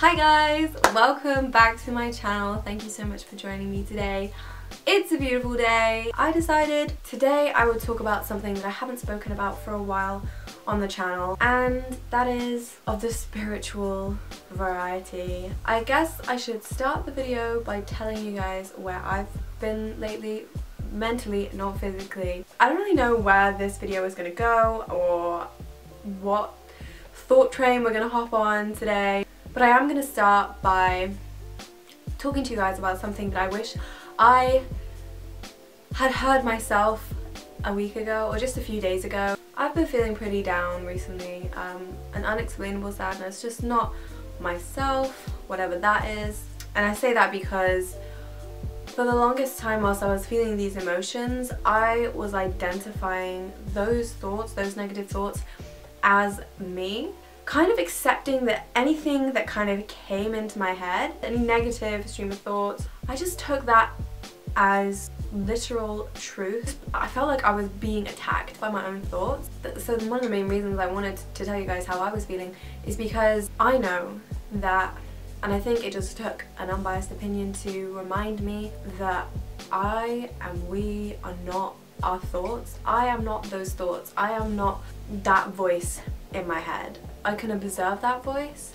Hi guys, welcome back to my channel. Thank you so much for joining me today. It's a beautiful day. I decided today I would talk about something that I haven't spoken about for a while on the channel, and that is of the spiritual variety. I guess I should start the video by telling you guys where I've been lately, mentally, not physically. I don't really know where this video is going to go or what thought train we're going to hop on today, but I am going to start by talking to you guys about something that I wish I had heard myself a week ago or just a few days ago. I've been feeling pretty down recently, an unexplainable sadness, just not myself, whatever that is. And I say that because for the longest time whilst I was feeling these emotions, I was identifying those thoughts, those negative thoughts, as me, kind of accepting that anything that kind of came into my head, any negative stream of thoughts, I just took that as literal truth. I felt like I was being attacked by my own thoughts. So one of the main reasons I wanted to tell you guys how I was feeling is because I know that, and I think it just took an unbiased opinion to remind me that I and we are not our thoughts. I am not those thoughts. I am not that voice in my head. I can observe that voice,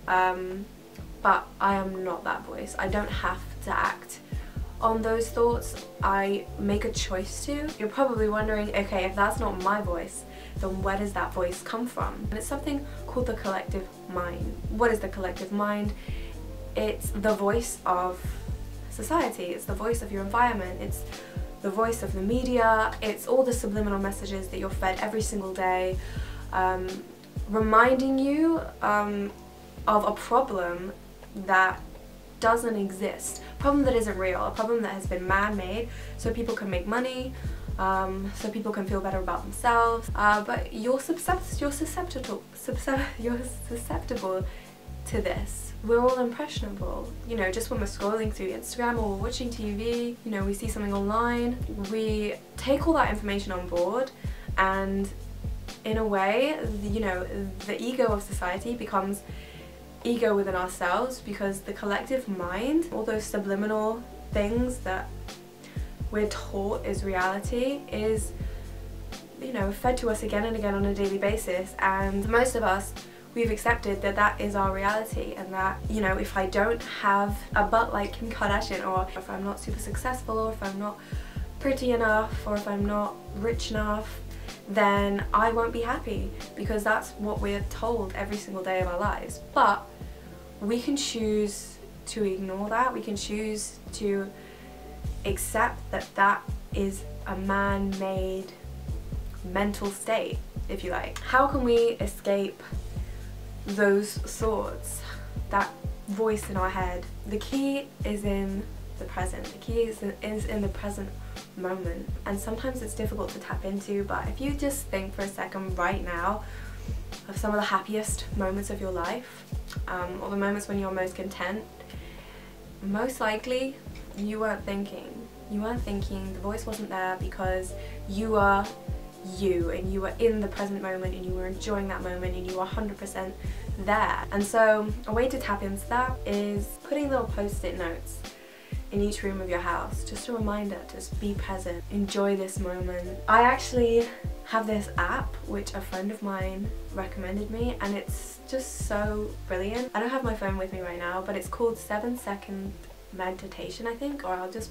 but I am not that voice. I don't have to act on those thoughts. I make a choice to. You're probably wondering, okay, if that's not my voice, then where does that voice come from? And it's something called the collective mind. What is the collective mind? It's the voice of society. It's the voice of your environment. It's the voice of the media. It's all the subliminal messages that you're fed every single day, reminding you of a problem that doesn't exist, a problem that isn't real, a problem that has been man-made so people can make money, so people can feel better about themselves, but you're susceptible to this. We're all impressionable. You know, just when we're scrolling through Instagram or we're watching TV, you know, we see something online, we take all that information on board, and in a way, you know, the ego of society becomes ego within ourselves, because the collective mind, all those subliminal things that we're taught is reality, is, you know, fed to us again and again on a daily basis, and most of us, we've accepted that that is our reality, and that, you know, if I don't have a butt like Kim Kardashian, or if I'm not super successful, or if I'm not pretty enough, or if I'm not rich enough, then I won't be happy, because that's what we're told every single day of our lives. But we can choose to ignore that. We can choose to accept that that is a man-made mental state, if you like. How can we escape those thoughts, that voice in our head? The key is in the present. The key is in the present moment, and sometimes it's difficult to tap into, but if you just think for a second right now of some of the happiest moments of your life, or the moments when you're most content, most likely you weren't thinking. The voice wasn't there because you are you, and you were in the present moment, and you were enjoying that moment, and you were 100% there. And so a way to tap into that is putting little post-it notes in each room of your house, just a reminder to just be present, enjoy this moment. I actually have this app which a friend of mine recommended me, and it's just so brilliant. I don't have my phone with me right now, but it's called 7-Second Meditation, I think, or I'll just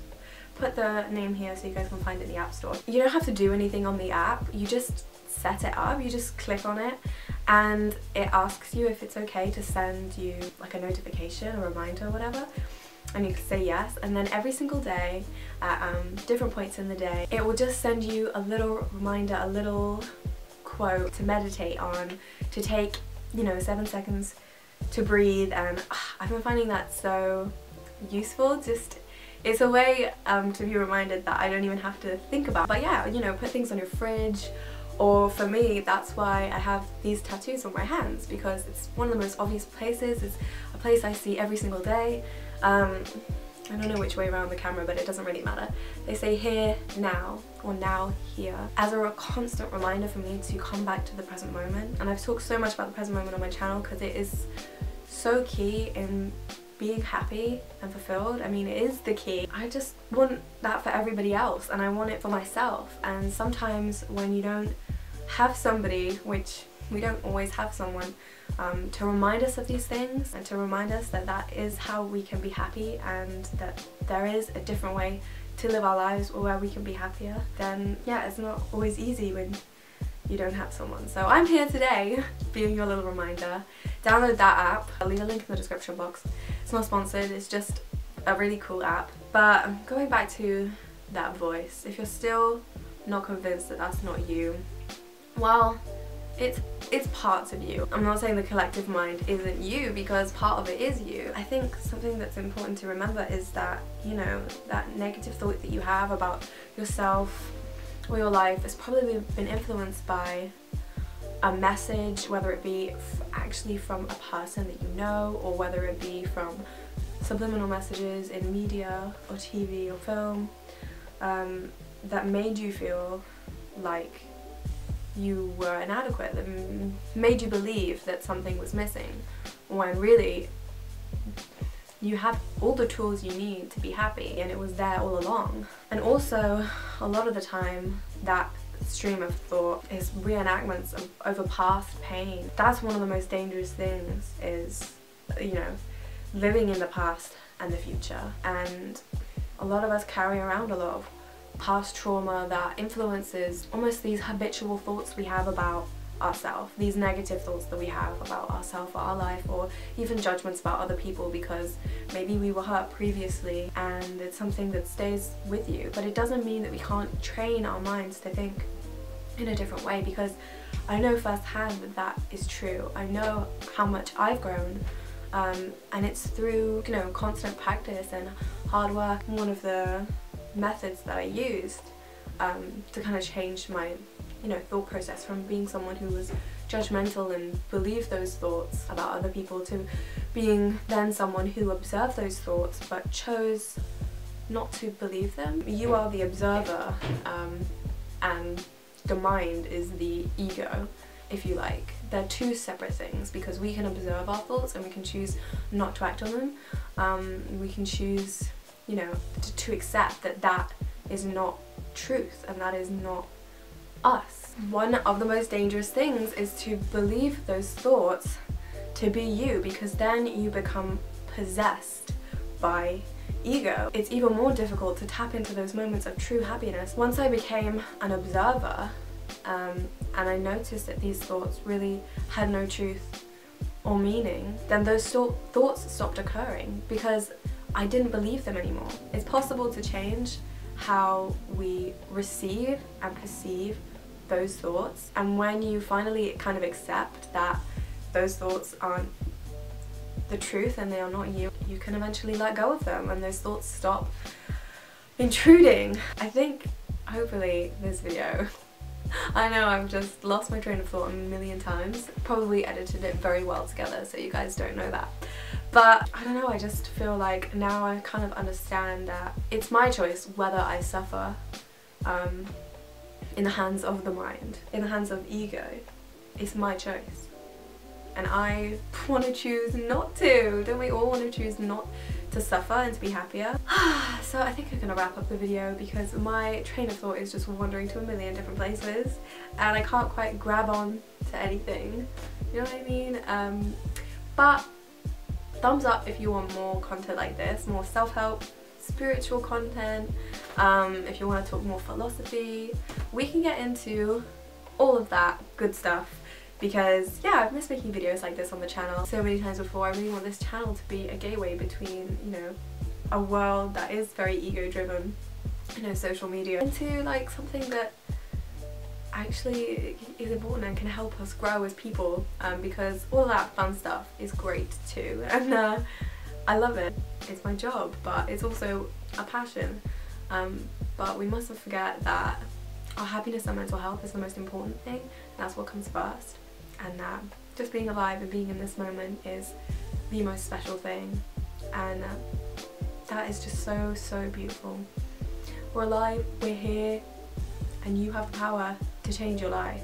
put the name here so you guys can find it in the App Store. You don't have to do anything on the app, you just set it up, you just click on it, and it asks you if it's okay to send you like a notification, a reminder, or whatever, and you can say yes, and then every single day at different points in the day, it will just send you a little reminder, a little quote to meditate on, to take, you know, 7 seconds to breathe. And I've been finding that so useful. Just, it's a way to be reminded that I don't even have to think about. But yeah, you know, put things on your fridge, or for me, that's why I have these tattoos on my hands, because it's one of the most obvious places. It's a place I see every single day. I don't know which way around the camera, but it doesn't really matter. They say here, now, or now, here, as a constant reminder for me to come back to the present moment. And I've talked so much about the present moment on my channel because it is so key in being happy and fulfilled. I mean, it is the key. I just want that for everybody else, and I want it for myself. And sometimes when you don't have somebody, which we don't always have someone, to remind us of these things and to remind us that that is how we can be happy and that there is a different way to live our lives where we can be happier, then yeah, it's not always easy when you don't have someone. So I'm here today being your little reminder. Download that app. I'll leave a link in the description box. It's not sponsored, it's just a really cool app. But going back to that voice, if you're still not convinced that that's not you, well, it's parts of you. I'm not saying the collective mind isn't you, because part of it is you. I think something that's important to remember is that, you know, that negative thought that you have about yourself or your life has probably been influenced by a message, whether it be actually from a person that you know, or whether it be from subliminal messages in media or TV or film, that made you feel like you were inadequate, that made you believe that something was missing, when really you have all the tools you need to be happy, and it was there all along. And also, a lot of the time, that stream of thought is reenactments of past pain. That's one of the most dangerous things, is, you know, living in the past and the future. And a lot of us carry around a lot of past trauma that influences almost these habitual thoughts we have about ourselves, these negative thoughts that we have about ourselves or our life, or even judgments about other people because maybe we were hurt previously, and it's something that stays with you. But it doesn't mean that we can't train our minds to think in a different way, because I know firsthand that that is true. I know how much I've grown, and it's through, you know, constant practice and hard work. One of the methods that I used to kind of change my, you know, thought process from being someone who was judgmental and believed those thoughts about other people to being then someone who observed those thoughts but chose not to believe them. You are the observer, and the mind is the ego, if you like. They're two separate things, because we can observe our thoughts and we can choose not to act on them. We can choose, you know, to accept that that is not truth and that is not us. One of the most dangerous things is to believe those thoughts to be you, because then you become possessed by ego. It's even more difficult to tap into those moments of true happiness. Once I became an observer, and I noticed that these thoughts really had no truth or meaning, then those thoughts stopped occurring, because I didn't believe them anymore. It's possible to change how we receive and perceive those thoughts, and when you finally kind of accept that those thoughts aren't the truth and they are not you, you can eventually let go of them and those thoughts stop intruding. I think, hopefully, this video, I know I've just lost my train of thought a million times, probably edited it very well together so you guys don't know that. But I don't know, I just feel like now I kind of understand that it's my choice whether I suffer in the hands of the mind, in the hands of ego. It's my choice. And I want to choose not to. Don't we all want to choose not to suffer and to be happier? So I think I'm gonna wrap up the video because my train of thought is just wandering to a million different places and I can't quite grab on to anything. You know what I mean? But thumbs up if you want more content like this, more self-help, spiritual content, if you want to talk more philosophy. We can get into all of that good stuff. Because yeah, I've missed making videos like this on the channel so many times before. I really want this channel to be a gateway between, you know, a world that is very ego driven, you know, social media, into like something that actually is important and can help us grow as people, because all that fun stuff is great too, and I love it. It's my job, but it's also a passion, but we mustn't forget that our happiness and mental health is the most important thing. That's what comes first. And just being alive and being in this moment is the most special thing, and that is just so, so beautiful. We're alive, we're here, and you have the power to change your life.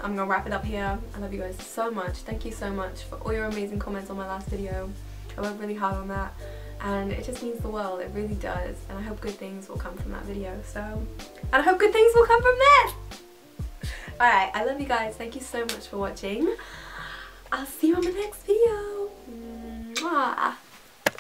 I'm gonna wrap it up here. I love you guys so much. Thank you so much for all your amazing comments on my last video. I worked really hard on that and it just means the world, it really does, and I hope good things will come from that video. So, and I hope good things will come from this! Alright, I love you guys. Thank you so much for watching. I'll see you on the next video. Mwah.